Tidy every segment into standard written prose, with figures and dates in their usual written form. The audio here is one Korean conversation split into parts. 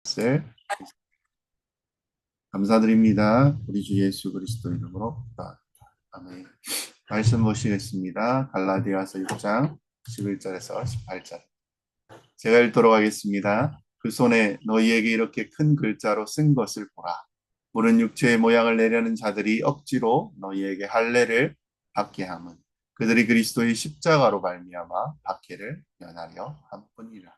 네, 감사드립니다. 우리 주 예수 그리스도 이름으로 기도합니다. 아멘. 말씀 보시겠습니다. 갈라디아서 6장 11절에서 18절. 제가 읽도록 하겠습니다. 그 손에 너희에게 이렇게 큰 글자로 쓴 것을 보라. 물은 육체의 모양을 내려는 자들이 억지로 너희에게 할례를 받게 함은 그들이 그리스도의 십자가로 말미암아 박해를 면하려 함뿐이라.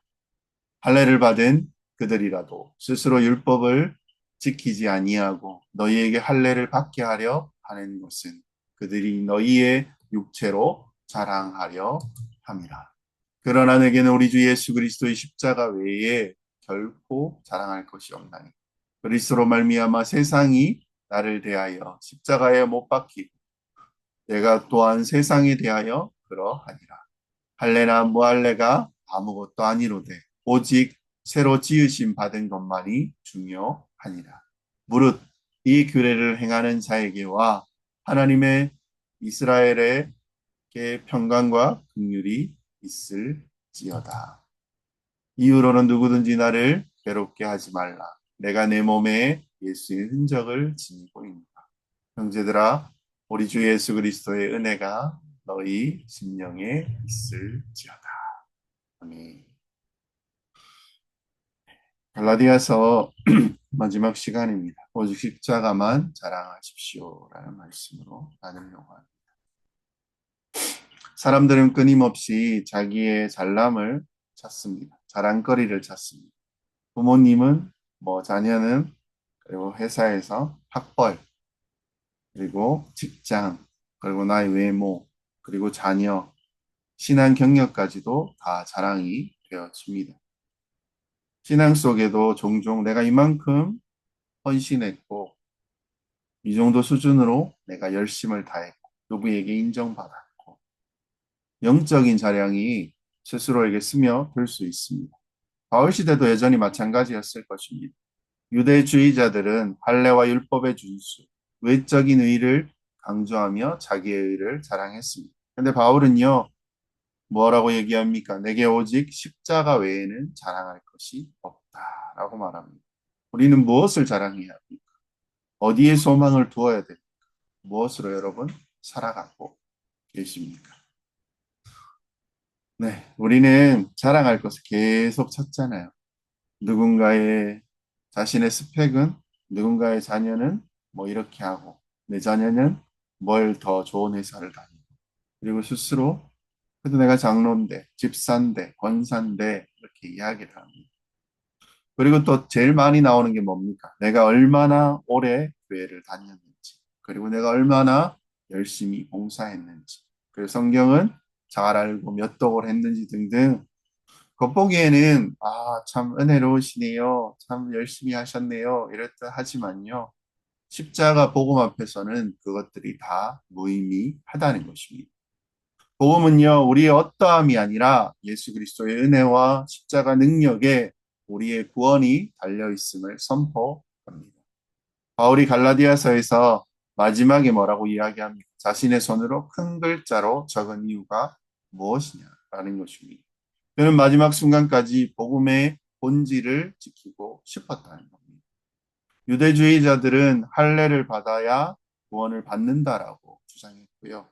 할례를 받은 그들이라도 스스로 율법을 지키지 아니하고 너희에게 할례를 받게 하려 하는 것은 그들이 너희의 육체로 자랑하려 함이라. 그러나 내게는 우리 주 예수 그리스도의 십자가 외에 결코 자랑할 것이 없나니 그리스도로 말미암아 세상이 나를 대하여 십자가에 못 박히고 내가 또한 세상에 대하여 그러하니라. 할례나 무할례가 아무것도 아니로되 오직 새로 지으심 받은 것만이 중요하니라. 무릇 이 규례를 행하는 자에게와 하나님의 이스라엘에게 평강과 긍휼이 있을지어다. 이후로는 누구든지 나를 괴롭게 하지 말라. 내가 내 몸에 예수의 흔적을 지니고 있노라. 형제들아, 우리 주 예수 그리스도의 은혜가 너희 심령에 있을지어다. 아멘. 갈라디아서 마지막 시간입니다. 오직 십자가만 자랑하십시오라는 말씀으로 나누려고 합니다. 사람들은 끊임없이 자기의 잘남을 찾습니다. 자랑거리를 찾습니다. 부모님은 자녀는 그리고 회사에서 학벌 그리고 직장 그리고 나의 외모 그리고 자녀 신앙 경력까지도 다 자랑이 되어집니다. 신앙 속에도 종종 내가 이만큼 헌신했고 이 정도 수준으로 내가 열심을 다했고 누구에게 인정받았고 영적인 자랑이 스스로에게 스며들 수 있습니다. 바울 시대도 여전히 마찬가지였을 것입니다. 유대주의자들은 할례와 율법의 준수, 외적인 의를 강조하며 자기의 의를 자랑했습니다. 근데 바울은요, 뭐라고 얘기합니까? 내게 오직 십자가 외에는 자랑할 것이 없다라고 말합니다. 우리는 무엇을 자랑해야 합니까? 어디에 소망을 두어야 됩니까? 무엇으로 여러분 살아가고 계십니까? 네, 우리는 자랑할 것을 계속 찾잖아요. 누군가의 자신의 스펙은 누군가의 자녀는 뭐 이렇게 하고 내 자녀는 뭘 더 좋은 회사를 다니고 그리고 스스로 그래도 내가 장로인데 집사인데 권사인데 이렇게 이야기를 합니다. 그리고 또 제일 많이 나오는 게 뭡니까? 내가 얼마나 오래 교회를 다녔는지 그리고 내가 얼마나 열심히 봉사했는지 그리고 성경은 잘 알고 몇 독을 했는지 등등 겉보기에는 참 은혜로우시네요. 참 열심히 하셨네요. 이랬다 하지만요. 십자가 복음 앞에서는 그것들이 다 무의미하다는 것입니다. 복음은요, 우리의 어떠함이 아니라 예수 그리스도의 은혜와 십자가 능력에 우리의 구원이 달려 있음을 선포합니다. 바울이 갈라디아서에서 마지막에 뭐라고 이야기합니까? 자신의 손으로 큰 글자로 적은 이유가 무엇이냐라는 것입니다. 그는 마지막 순간까지 복음의 본질을 지키고 싶었다는 겁니다. 유대주의자들은 할례를 받아야 구원을 받는다라고 주장했고요.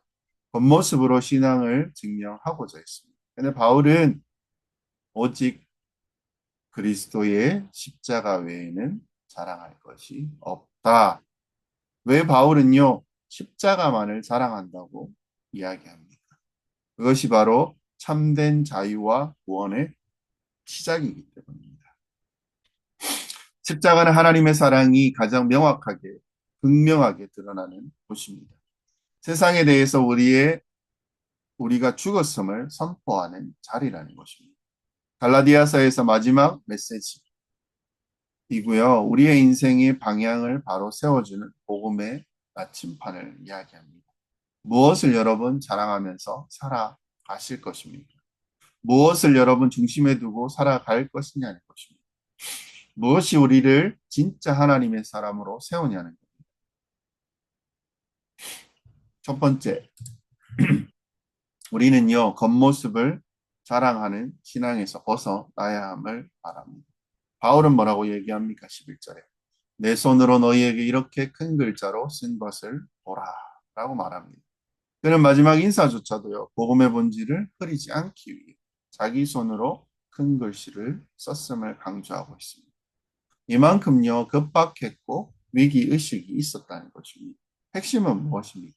겉모습으로 신앙을 증명하고자 했습니다. 그런데 바울은 오직 그리스도의 십자가 외에는 자랑할 것이 없다. 왜 바울은요, 십자가만을 자랑한다고 이야기합니까? 그것이 바로 참된 자유와 구원의 시작이기 때문입니다. 십자가는 하나님의 사랑이 가장 명확하게, 극명하게 드러나는 곳입니다. 세상에 대해서 우리가 죽었음을 선포하는 자리라는 것입니다. 갈라디아서에서 마지막 메시지이고요. 우리의 인생의 방향을 바로 세워주는 복음의 나침판을 이야기합니다. 무엇을 여러분 자랑하면서 살아가실 것입니까? 무엇을 여러분 중심에 두고 살아갈 것이냐는 것입니다. 무엇이 우리를 진짜 하나님의 사람으로 세우냐는 겁니다. 첫 번째, 우리는요, 겉모습을 자랑하는 신앙에서 벗어나야 함을 바랍니다. 바울은 뭐라고 얘기합니까? 11절에. 내 손으로 너희에게 이렇게 큰 글자로 쓴 것을 보라. 라고 말합니다. 그는 마지막 인사조차도요, 복음의 본질을 흐리지 않기 위해 자기 손으로 큰 글씨를 썼음을 강조하고 있습니다. 이만큼요, 급박했고 위기의식이 있었다는 것입니다. 핵심은 무엇입니까?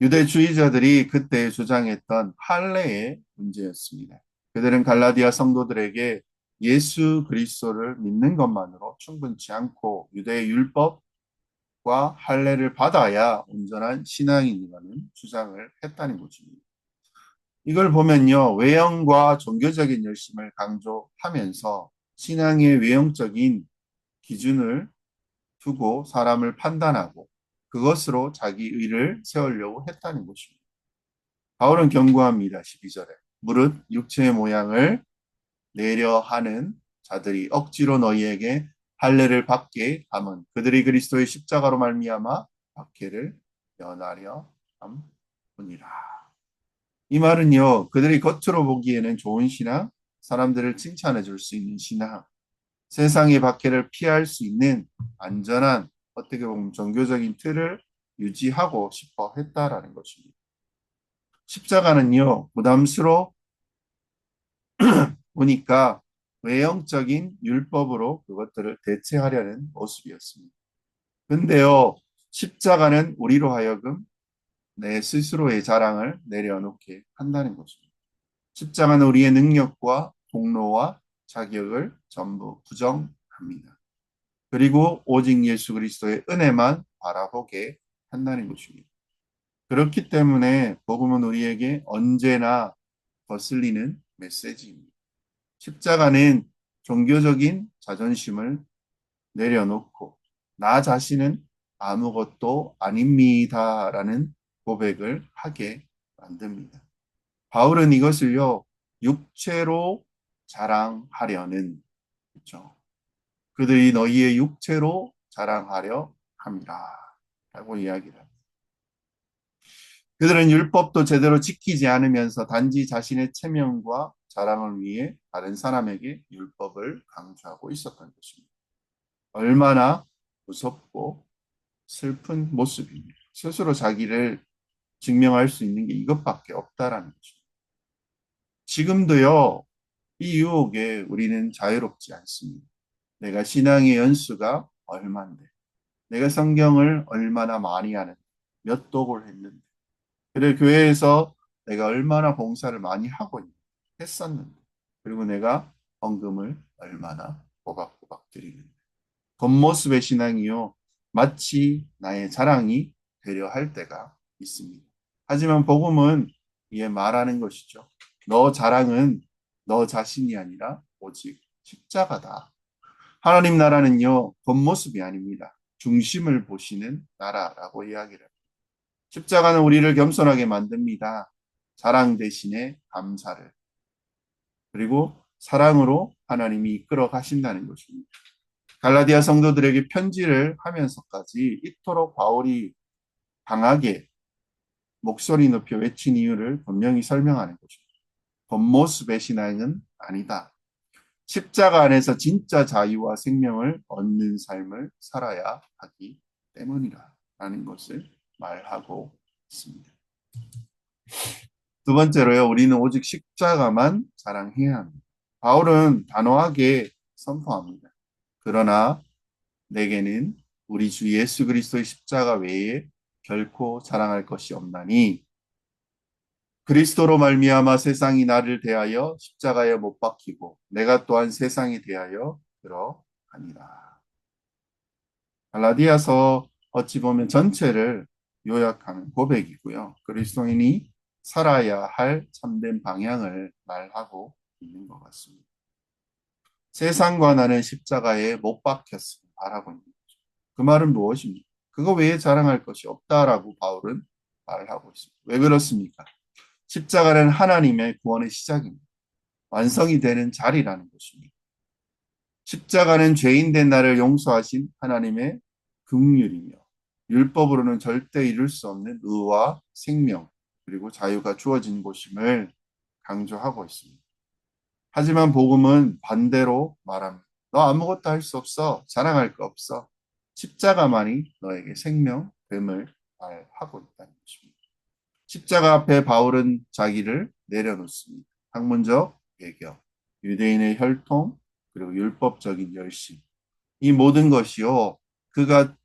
유대주의자들이 그때 주장했던 할례의 문제였습니다. 그들은 갈라디아 성도들에게 예수 그리스도를 믿는 것만으로 충분치 않고 유대의 율법과 할례를 받아야 온전한 신앙인이라는 주장을 했다는 것입니다. 이걸 보면요, 외형과 종교적인 열심을 강조하면서 신앙의 외형적인 기준을 두고 사람을 판단하고 그것으로 자기 의를 세우려고 했다는 것입니다. 바울은 경고합니다. 12절에. 무릇 육체의 모양을 내려 하는 자들이 억지로 너희에게 할례를 받게 함은 그들이 그리스도의 십자가로 말미암아 박해를 면하려 함이니라. 이 말은요, 그들이 겉으로 보기에는 좋은 신앙, 사람들을 칭찬해 줄 수 있는 신앙, 세상의 박해를 피할 수 있는 안전한 어떻게 보면 종교적인 틀을 유지하고 싶어 했다라는 것입니다. 십자가는요, 부담스러우니까 외형적인 율법으로 그것들을 대체하려는 모습이었습니다. 근데요, 십자가는 우리로 하여금 내 스스로의 자랑을 내려놓게 한다는 것입니다. 십자가는 우리의 능력과 공로와 자격을 전부 부정합니다. 그리고 오직 예수 그리스도의 은혜만 바라보게 한다는 것입니다. 그렇기 때문에 복음은 우리에게 언제나 거슬리는 메시지입니다. 십자가는 종교적인 자존심을 내려놓고 나 자신은 아무것도 아닙니다라는 고백을 하게 만듭니다. 바울은 이것을요, 육체로 자랑하려는, 그렇죠? 그들이 너희의 육체로 자랑하려 함이라 라고 이야기를 합니다. 그들은 율법도 제대로 지키지 않으면서 단지 자신의 체면과 자랑을 위해 다른 사람에게 율법을 강조하고 있었던 것입니다. 얼마나 무섭고 슬픈 모습입니다. 스스로 자기를 증명할 수 있는 게 이것밖에 없다라는 것입니다. 지금도요, 이 유혹에 우리는 자유롭지 않습니다. 내가 신앙의 연수가 얼만데, 내가 성경을 얼마나 많이 하는데, 몇 독을 했는데, 그래 교회에서 내가 얼마나 봉사를 많이 하고 했었는데, 그리고 내가 헌금을 얼마나 꼬박꼬박 드리는데, 겉모습의 신앙이요, 마치 나의 자랑이 되려 할 때가 있습니다. 하지만 복음은 이에 말하는 것이죠. 너 자랑은 너 자신이 아니라 오직 십자가다. 하나님 나라는요, 겉모습이 아닙니다. 중심을 보시는 나라라고 이야기를 합니다. 십자가는 우리를 겸손하게 만듭니다. 자랑 대신에 감사를. 그리고 사랑으로 하나님이 이끌어 가신다는 것입니다. 갈라디아 성도들에게 편지를 하면서까지 이토록 바울이 강하게 목소리 높여 외친 이유를 분명히 설명하는 것입니다. 겉모습의 신앙은 아니다. 십자가 안에서 진짜 자유와 생명을 얻는 삶을 살아야 하기 때문이라 라는 것을 말하고 있습니다. 두 번째로요, 우리는 오직 십자가만 자랑해야 합니다. 바울은 단호하게 선포합니다. 그러나 내게는 우리 주 예수 그리스도의 십자가 외에 결코 자랑할 것이 없나니 그리스도로 말미암아 세상이 나를 대하여 십자가에 못 박히고 내가 또한 세상에 대하여 그러하니라. 갈라디아서 어찌 보면 전체를 요약하는 고백이고요. 그리스도인이 살아야 할 참된 방향을 말하고 있는 것 같습니다. 세상과 나는 십자가에 못 박혔음을 말하고 있는 거죠. 그 말은 무엇입니까? 그거 외에 자랑할 것이 없다라고 바울은 말을 하고 있습니다. 왜 그렇습니까? 십자가는 하나님의 구원의 시작입니다. 완성이 되는 자리라는 것입니다. 십자가는 죄인된 나를 용서하신 하나님의 긍휼이며 율법으로는 절대 이룰 수 없는 의와 생명 그리고 자유가 주어진 곳임을 강조하고 있습니다. 하지만 복음은 반대로 말합니다. 너 아무것도 할 수 없어. 자랑할 거 없어. 십자가만이 너에게 생명됨을 말하고 있다는 것입니다. 십자가 앞에 바울은 자기를 내려놓습니다. 학문적 배경, 유대인의 혈통, 그리고 율법적인 열심. 이 모든 것이요. 그가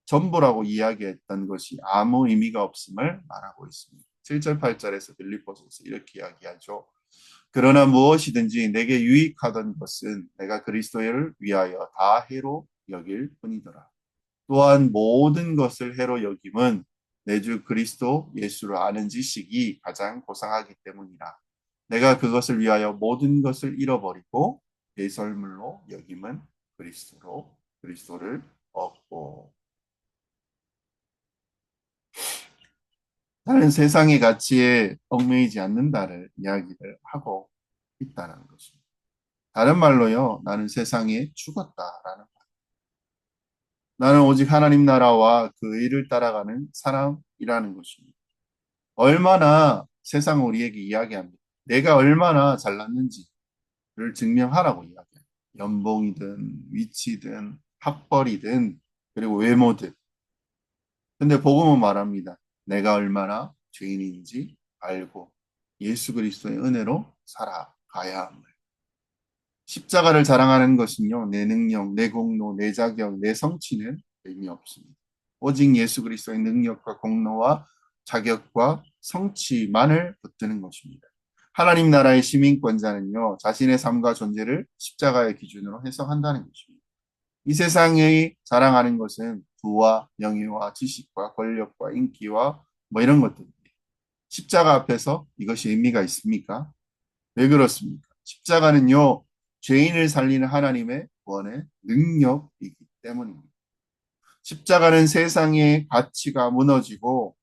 전부라고 이야기했던 것이 아무 의미가 없음을 말하고 있습니다. 7절, 8절에서 빌립보서에서 이렇게 이야기하죠. 그러나 무엇이든지 내게 유익하던 것은 내가 그리스도를 위하여 다 해로 여길 뿐이더라. 또한 모든 것을 해로 여김은 내 주 그리스도 예수를 아는 지식이 가장 고상하기 때문이라. 내가 그것을 위하여 모든 것을 잃어버리고 배설물로 여김은 그리스도를 얻고. 나는 세상의 가치에 얽매이지 않는다를 이야기를 하고 있다는 것입니다. 다른 말로요, 나는 세상에 죽었다라는 말. 나는 오직 하나님 나라와 그 의를 따라가는 사람이라는 것입니다. 얼마나 세상은 우리에게 이야기합니다. 내가 얼마나 잘났는지를 증명하라고 이야기합니다. 연봉이든 위치든 학벌이든 그리고 외모든. 근데 복음은 말합니다. 내가 얼마나 죄인인지 알고 예수 그리스도의 은혜로 살아가야 합니다. 십자가를 자랑하는 것은요, 내 능력, 내 공로, 내 자격, 내 성취는 의미 없습니다. 오직 예수 그리스도의 능력과 공로와 자격과 성취만을 붙드는 것입니다. 하나님 나라의 시민권자는요, 자신의 삶과 존재를 십자가의 기준으로 해석한다는 것입니다. 이 세상의 자랑하는 것은 부와 명예와 지식과 권력과 인기와 뭐 이런 것들입니다. 십자가 앞에서 이것이 의미가 있습니까? 왜 그렇습니까? 십자가는요, 죄인을 살리는 하나님의 구원의 능력이기 때문입니다. 십자가는 세상의 가치가 무너지고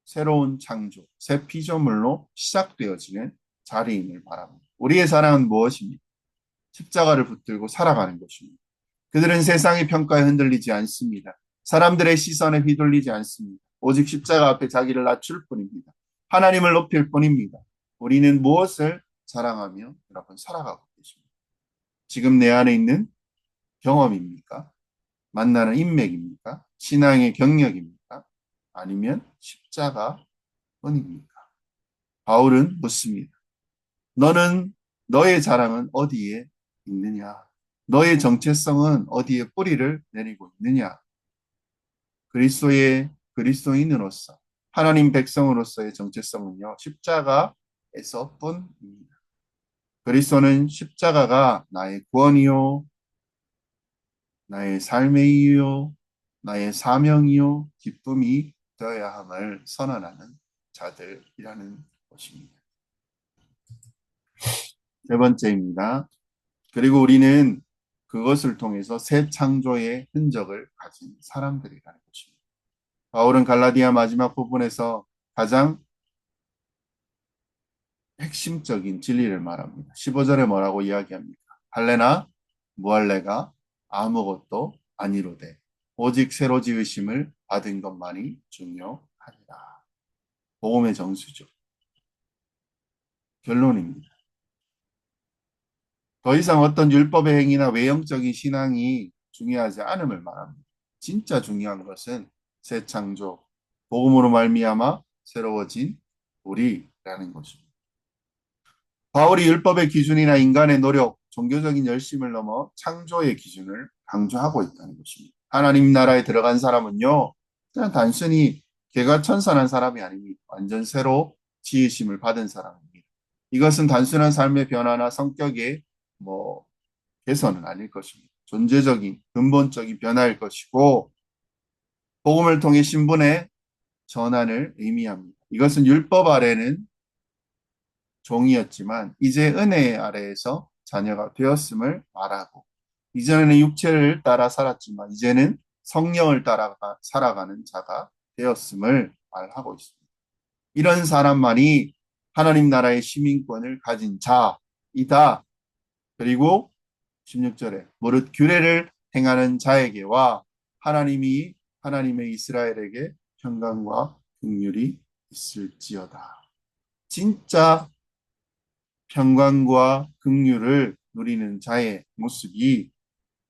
새로운 창조, 새 피조물로 시작되어지는 자리임을 말합니다. 우리의 사랑은 무엇입니까? 십자가를 붙들고 살아가는 것입니다. 그들은 세상의 평가에 흔들리지 않습니다. 사람들의 시선에 휘둘리지 않습니다. 오직 십자가 앞에 자기를 낮출 뿐입니다. 하나님을 높일 뿐입니다. 우리는 무엇을 자랑하며 여러분 살아가고 계십니다. 지금 내 안에 있는 경험입니까? 만나는 인맥입니까? 신앙의 경력입니까? 아니면 십자가 뿐입니까? 바울은 묻습니다. 너는 너의 자랑은 어디에 있느냐? 너의 정체성은 어디에 뿌리를 내리고 있느냐? 그리스도인으로서 하나님 백성으로서의 정체성은요. 십자가에서뿐입니다. 그리스도는 십자가가 나의 구원이요, 나의 삶의 이유요, 나의 사명이요, 기쁨이 되어야 함을 선언하는 자들이라는 것입니다. 세 번째입니다. 그리고 우리는 그것을 통해서 새 창조의 흔적을 가진 사람들이라는 것입니다. 바울은 갈라디아 마지막 부분에서 가장 핵심적인 진리를 말합니다. 15절에 뭐라고 이야기합니까? 할례나 무할례가 아무것도 아니로되 오직 새로 지으심을 받은 것만이 중요하니라. 복음의 정수죠. 결론입니다. 더 이상 어떤 율법의 행위나 외형적인 신앙이 중요하지 않음을 말합니다. 진짜 중요한 것은 새 창조, 복음으로 말미암아 새로워진 우리라는 것입니다. 바울이 율법의 기준이나 인간의 노력, 종교적인 열심을 넘어 창조의 기준을 강조하고 있다는 것입니다. 하나님 나라에 들어간 사람은요, 그냥 단순히 개과천선한 사람이 아닙니다. 완전 새로 지으심을 받은 사람입니다. 이것은 단순한 삶의 변화나 성격의 뭐 개선은 아닐 것입니다. 존재적인 근본적인 변화일 것이고 복음을 통해 신분의 전환을 의미합니다. 이것은 율법 아래는 종이었지만 이제 은혜 아래에서 자녀가 되었음을 말하고 이전에는 육체를 따라 살았지만 이제는 성령을 따라 살아가는 자가 되었음을 말하고 있습니다. 이런 사람만이 하나님 나라의 시민권을 가진 자이다. 그리고 16절에 무릇 규례를 행하는 자에게와 하나님의 이스라엘에게 평강과 긍휼이 있을지어다. 진짜 평강과 긍휼을 누리는 자의 모습이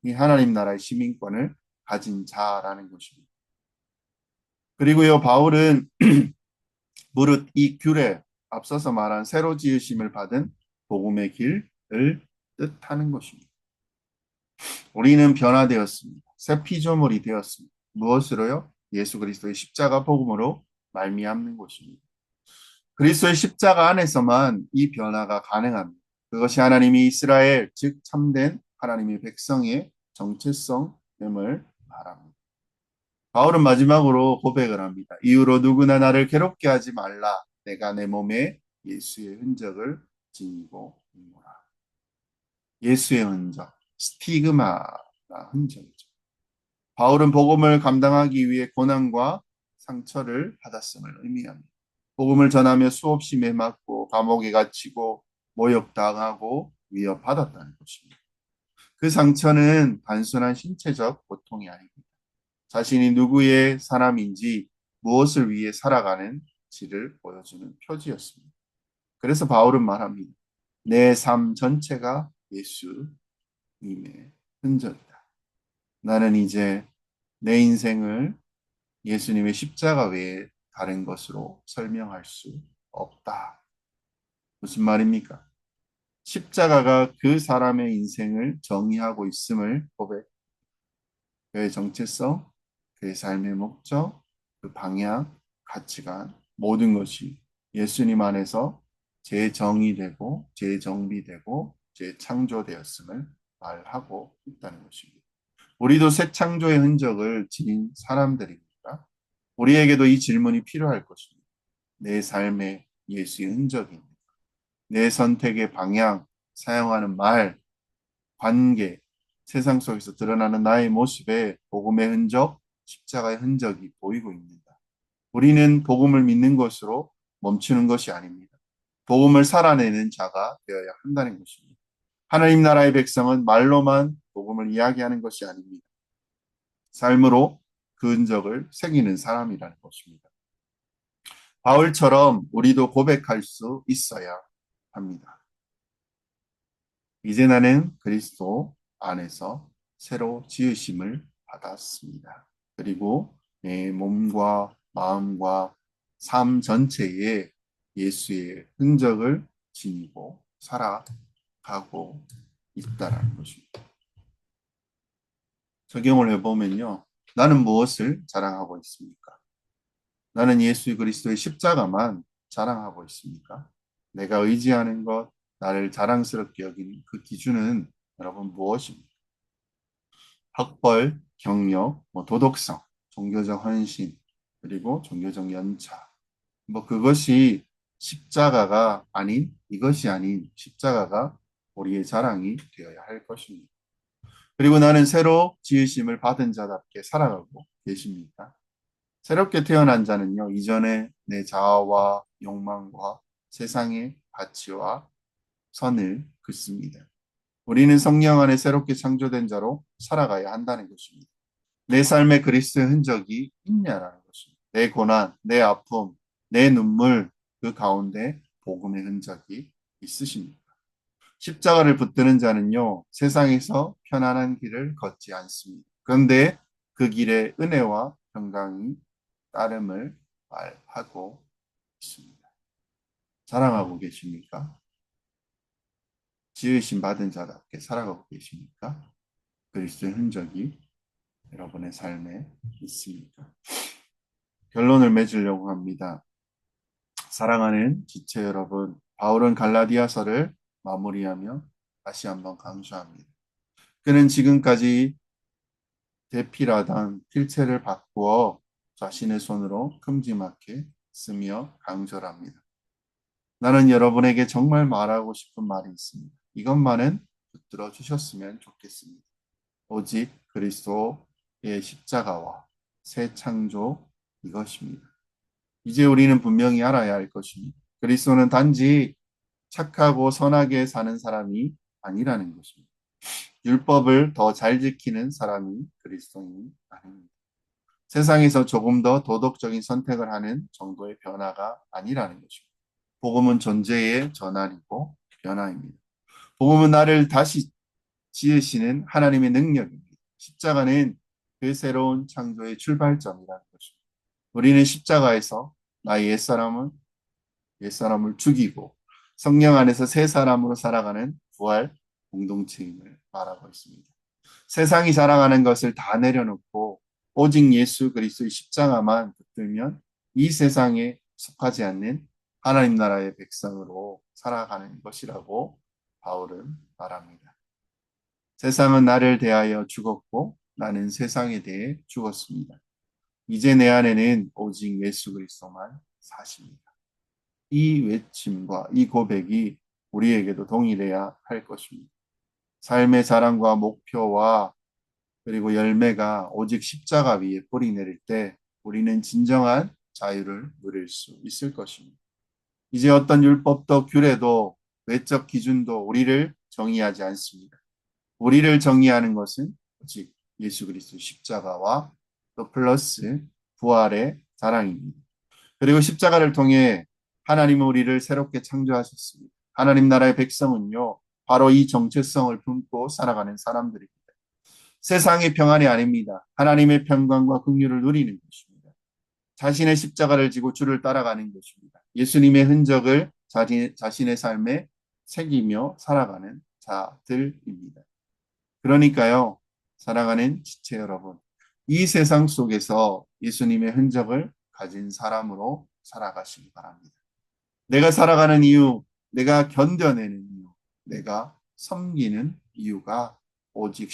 이 하나님 나라의 시민권을 가진 자라는 것입니다. 그리고요, 바울은 무릇 이 귤에 앞서서 말한 새로 지으심을 받은 복음의 길을 뜻하는 것입니다. 우리는 변화되었습니다. 새 피조물이 되었습니다. 무엇으로요? 예수 그리스도의 십자가 복음으로 말미암는 것입니다. 그리스도의 십자가 안에서만 이 변화가 가능합니다. 그것이 하나님이 이스라엘, 즉 참된 하나님의 백성의 정체성임을 말합니다. 바울은 마지막으로 고백을 합니다. 이후로 누구나 나를 괴롭게 하지 말라. 내가 내 몸에 예수의 흔적을 지니고 있노라. 예수의 흔적, 스티그마가 흔적이죠. 바울은 복음을 감당하기 위해 고난과 상처를 받았음을 의미합니다. 복음을 전하며 수없이 매맞고 감옥에 갇히고 모욕당하고 위협받았다는 것입니다. 그 상처는 단순한 신체적 고통이 아닙니다. 자신이 누구의 사람인지 무엇을 위해 살아가는지를 보여주는 표지였습니다. 그래서 바울은 말합니다. 내 삶 전체가 예수님의 흔적이다. 나는 이제 내 인생을 예수님의 십자가 외에 다른 것으로 설명할 수 없다. 무슨 말입니까? 십자가가 그 사람의 인생을 정의하고 있음을 고백. 그의 정체성, 그의 삶의 목적, 그 방향, 가치관, 모든 것이 예수님 안에서 재정의되고 재정비되고 재창조되었음을 말하고 있다는 것입니다. 우리도 새 창조의 흔적을 지닌 사람들입니다. 우리에게도 이 질문이 필요할 것입니다. 내 삶에 예수의 흔적입니다. 내 선택의 방향, 사용하는 말, 관계, 세상 속에서 드러나는 나의 모습에 복음의 흔적, 십자가의 흔적이 보이고 있는다. 우리는 복음을 믿는 것으로 멈추는 것이 아닙니다. 복음을 살아내는 자가 되어야 한다는 것입니다. 하나님 나라의 백성은 말로만 복음을 이야기하는 것이 아닙니다. 삶으로 그 흔적을 새기는 사람이라는 것입니다. 바울처럼 우리도 고백할 수 있어야 합니다. 이제 나는 그리스도 안에서 새로 지으심을 받았습니다. 그리고 내 몸과 마음과 삶 전체에 예수의 흔적을 지니고 살아가고 있다는 것입니다. 적용을 해보면요. 나는 무엇을 자랑하고 있습니까? 나는 예수 그리스도의 십자가만 자랑하고 있습니까? 내가 의지하는 것, 나를 자랑스럽게 여기는 그 기준은 여러분 무엇입니까? 학벌, 경력, 도덕성, 종교적 헌신, 그리고 종교적 연차. 그것이 십자가가 아닌, 이것이 아닌 십자가가 우리의 자랑이 되어야 할 것입니다. 그리고 나는 새로 지으심을 받은 자답게 살아가고 계십니까? 새롭게 태어난 자는요, 이전에 내 자아와 욕망과 세상의 가치와 선을 긋습니다. 우리는 성령 안에 새롭게 창조된 자로 살아가야 한다는 것입니다. 내 삶에 그리스도의 흔적이 있냐라는 것입니다. 내 고난, 내 아픔, 내 눈물, 그 가운데 복음의 흔적이 있으십니까? 십자가를 붙드는 자는요, 세상에서 편안한 길을 걷지 않습니다. 그런데 그 길에 은혜와 평강이 따름을 말하고 있습니다. 자랑하고 계십니까? 지으심 받은 자답게 살아가고 계십니까? 그리스도의 흔적이 여러분의 삶에 있습니까? 결론을 맺으려고 합니다. 사랑하는 지체 여러분, 바울은 갈라디아서를 마무리하며 다시 한번 강조합니다. 그는 지금까지 대필하던 필체를 바꾸어 자신의 손으로 큼지막하게 쓰며 강조합니다. 나는 여러분에게 정말 말하고 싶은 말이 있습니다. 이것만은 붙들어 주셨으면 좋겠습니다. 오직 그리스도의 십자가와 새 창조 이것입니다. 이제 우리는 분명히 알아야 할 것입니다. 그리스도는 단지 착하고 선하게 사는 사람이 아니라는 것입니다. 율법을 더 잘 지키는 사람이 그리스도인이 아닙니다. 세상에서 조금 더 도덕적인 선택을 하는 정도의 변화가 아니라는 것입니다. 복음은 존재의 전환이고 변화입니다. 복음은 나를 다시 지으시는 하나님의 능력입니다. 십자가는 그 새로운 창조의 출발점이라는 것입니다. 우리는 십자가에서 나의 옛사람을 죽이고 성령 안에서 새 사람으로 살아가는 부활 공동체임을 말하고 있습니다. 세상이 자랑하는 것을 다 내려놓고 오직 예수 그리스도의 십자가만 붙들면 이 세상에 속하지 않는 하나님 나라의 백성으로 살아가는 것이라고 바울은 말합니다. 세상은 나를 대하여 죽었고 나는 세상에 대해 죽었습니다. 이제 내 안에는 오직 예수 그리스도만 사십니다. 이 외침과 이 고백이 우리에게도 동일해야 할 것입니다. 삶의 자랑과 목표와 그리고 열매가 오직 십자가 위에 뿌리 내릴 때 우리는 진정한 자유를 누릴 수 있을 것입니다. 이제 어떤 율법도 규례도 외적 기준도 우리를 정의하지 않습니다. 우리를 정의하는 것은 오직 예수 그리스도 십자가와 또 플러스 부활의 자랑입니다. 그리고 십자가를 통해 하나님은 우리를 새롭게 창조하셨습니다. 하나님 나라의 백성은요, 바로 이 정체성을 품고 살아가는 사람들입니다. 세상의 평안이 아닙니다. 하나님의 평강과 긍휼을 누리는 것입니다. 자신의 십자가를 지고 주를 따라가는 것입니다. 예수님의 흔적을 자신의 삶에 새기며 살아가는 자들입니다. 그러니까요, 사랑하는 지체 여러분, 이 세상 속에서 예수님의 흔적을 가진 사람으로 살아가시기 바랍니다. 내가 살아가는 이유, 내가 견뎌내는 이유, 내가 섬기는 이유가 오직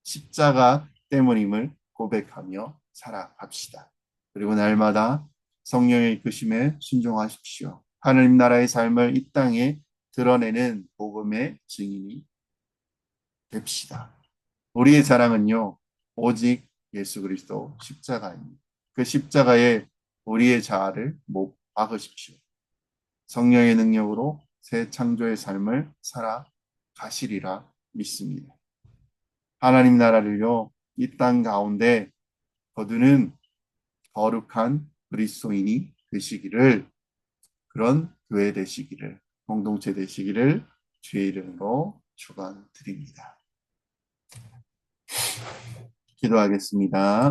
십자가 때문임을 고백하며 살아갑시다. 그리고 날마다 성령의 이끄심에 순종하십시오. 하나님 나라의 삶을 이 땅에 드러내는 복음의 증인이 됩시다. 우리의 자랑은요, 오직 예수 그리스도 십자가입니다. 그 십자가에 우리의 자아를 못 박으십시오. 성령의 능력으로 새 창조의 삶을 살아가시리라 믿습니다. 하나님 나라를요, 이 땅 가운데 거두는 거룩한 그리스도인이 되시기를, 그런 교회 되시기를, 공동체 되시기를 주의 이름으로 축원드립니다. 기도하겠습니다.